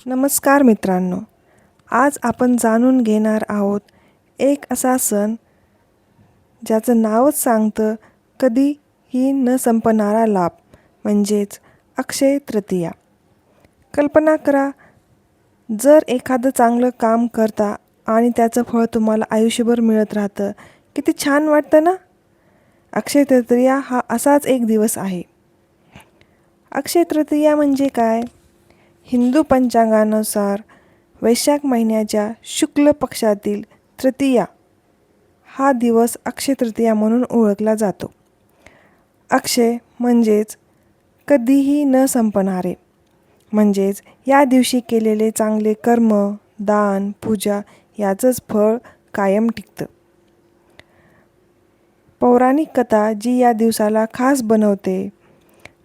नमस्कार मित्रांनो, आज आपण जाणून घेणार आहोत एक असा सण ज्याचं नावच सांगतं कधीही न संपणारा लाभ, म्हणजेच अक्षय तृतीया. कल्पना करा, जर एखादं चांगलं काम करता आणि त्याचं फळ तुम्हाला आयुष्यभर मिळत राहतं, किती छान वाटतं ना. अक्षय तृतीया हा असाच एक दिवस आहे. अक्षय तृतीया म्हणजे काय? हिंदू पंचांगानुसार वैशाख महिन्याच्या शुक्ल पक्षातील तृतीया हा दिवस अक्षय तृतीया म्हणून ओळखला जातो. अक्षय म्हणजेच कधीही न संपणारे, म्हणजेच या दिवशी केलेले चांगले कर्म, दान, पूजा याचंच फळ कायम टिकतं. पौराणिक कथा जी या दिवसाला खास बनवते,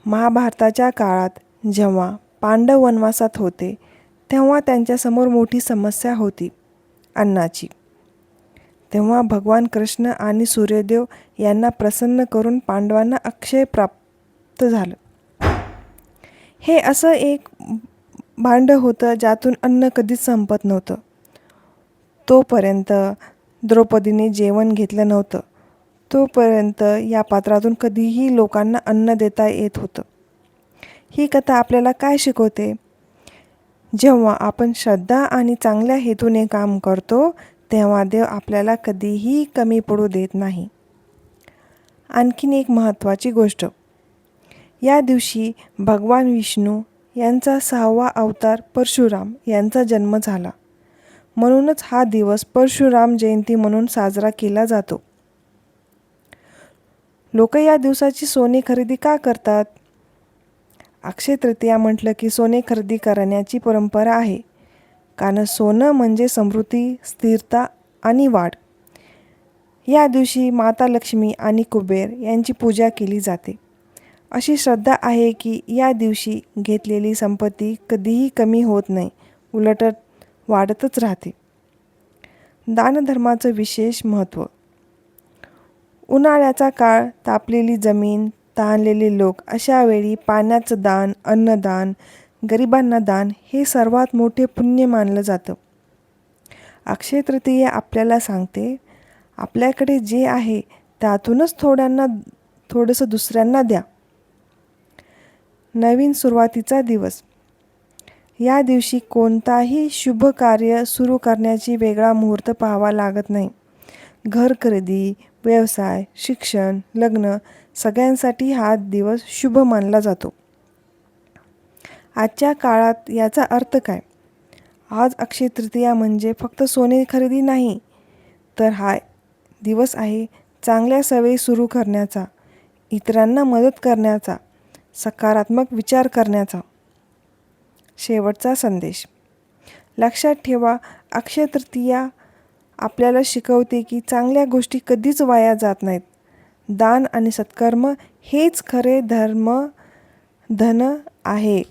महाभारताच्या काळात जेव्हा पांडव वनवासात होते तेव्हा त्यांच्यासमोर मोठी समस्या होती अन्नाची. तेव्हा भगवान कृष्ण आणि सूर्यदेव यांना प्रसन्न करून पांडवांना अक्षय प्राप्त झालं. हे असं एक भांडं होतं ज्यातून अन्न कधीच संपत नव्हतं. तोपर्यंत द्रौपदीने जेवण घेतलं नव्हतं, तोपर्यंत या पात्रातून कधीही लोकांना अन्न देता येत होतं. ही कथा आपल्याला काय शिकवते? जेव्हा आपण श्रद्धा आणि चांगल्या हेतूने काम करतो तेव्हा देव आपल्याला कधीही कमी पडू देत नाही. आणखीन एक महत्त्वाची गोष्ट, या दिवशी भगवान विष्णू यांचा 6वा अवतार परशुराम यांचा जन्म झाला. म्हणूनच हा दिवस परशुराम जयंती म्हणून साजरा केला जातो. लोक या दिवसाची सोने खरेदी का करतात? अक्षय तृतीया म्हटलं की सोने खरेदी करण्याची परंपरा आहे. कारण सोनं म्हणजे समृद्धी, स्थिरता आणि वाढ. या दिवशी माता लक्ष्मी आणि कुबेर यांची पूजा केली जाते. अशी श्रद्धा आहे की या दिवशी घेतलेली संपत्ती कधीही कमी होत नाही, उलट वाढतच राहते. दानधर्माचं विशेष महत्त्व. उन्हाळ्याचा काळ, तापलेली जमीन, तहानलेले लोक, अशा वेळी पाण्याचं दान, अन्नदान, गरिबांना दान हे सर्वात मोठे पुण्य मानलं जातं. अक्षय तृतीया आपल्याला सांगते, आपल्याकडे जे आहे त्यातूनच थोडंसं दुसऱ्यांना द्या. नवीन सुरुवातीचा दिवस. या दिवशी कोणताही शुभ कार्य सुरू करण्याची वेगळा मुहूर्त पाहावा लागत नाही. घर खरेदी, व्यवसाय, शिक्षण, लग्न सगळ्यांसाठी हा दिवस शुभ मानला जातो. आजच्या काळात याचा अर्थ काय? आज अक्षय तृतीया म्हणजे फक्त सोने खरेदी नाही, तर हा दिवस आहे चांगल्या सवयी सुरू करण्याचा, इतरांना मदत करण्याचा, सकारात्मक विचार करण्याचा. शेवटचा संदेश. लक्षात ठेवा, अक्षय तृतीया आपल्याला शिकवते की चांगल्या गोष्टी कधीच वाया जात नाहीत. दान आणि सत्कर्म हेच खरे धन आहे.